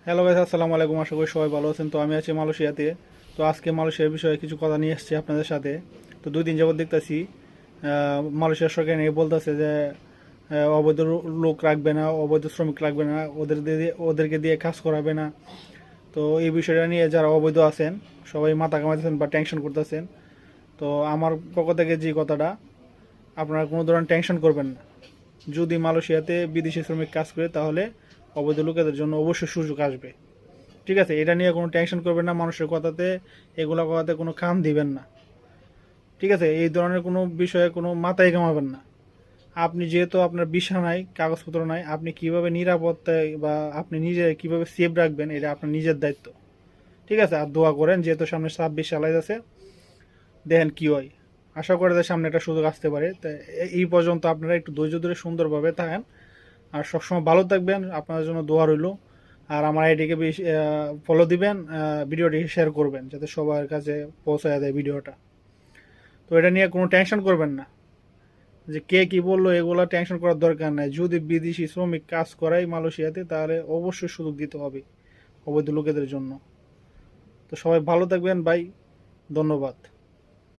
Hello guys, আসসালামু আলাইকুম। আশা করি সবাই ভালো আছেন। তো আমি আছি মালয়েশিয়াতে। তো আজকে মালয়েশিয়ার বিষয়ে কিছু কথা নিয়ে এসেছি আপনাদের সাথে। তো 2 দিন যাবত দেখতেছি মালয়েশিয়ার সরকার নিয়ে বলতেছে যে অবৈধ লোক রাখবে না, অবৈধ শ্রমিক রাখবে না, ওদেরকে দিয়ে কাজ করাবে না। তো এই বিষয়টা নিয়ে যারা অবৈধ আছেন সবাই মাথা কামাইতেছেন বা টেনশন করতেছেন। তো আমার পক্ষ থেকে যে কথাটা, আপনারা কোনো ধরনের টেনশন করবেন না। যদি মালয়েশিয়াতে বিদেশি শ্রমিক কাজ করে তাহলে অবৈধ লোকেদের জন্য অবশ্যই সুযোগ আসবে। ঠিক আছে, এটা নিয়ে কোনো টেনশন করবেন না। মানুষের কথাতে, এগুলা কথাতে কোনো কান দিবেন না। ঠিক আছে, এই ধরনের কোনো বিষয়ে কোনো মাথায় কামাবেন না। আপনি যেহেতু আপনার ভিসা নাই, কাগজপত্র নাই, আপনি কিভাবে নিরাপত্তায় বা আপনি নিজে কিভাবে সেফ রাখবেন এটা আপনার নিজের দায়িত্ব। ঠিক আছে, আর দোয়া করেন, যেহেতু সামনে 26 সাল আছে, দেখেন কি হয়। আশা করি যে সামনে একটা সুযোগ আসতে পারে। তাই এই পর্যন্ত আপনারা একটু ধৈর্য ধরে সুন্দরভাবে থাকেন আর সবসময় ভালো থাকবেন। আপনাদের জন্য দোয়া রইল। আর আমার আইডিকে বেশি ফলো দিবেন, ভিডিওটি শেয়ার করবেন যাতে সবার কাছে পৌঁছায় দেয় ভিডিওটা। তো এটা নিয়ে কোনো টেনশন করবেন না যে কে কি বললো, এগুলো টেনশন করার দরকার নাই। যদি বিদেশি শ্রমিক কাজ করায় মালয়েশিয়াতে তাহলে অবশ্যই সুযোগ দিতে হবে অবৈধ লোকেদের জন্য। তো সবাই ভালো থাকবেন ভাই, ধন্যবাদ।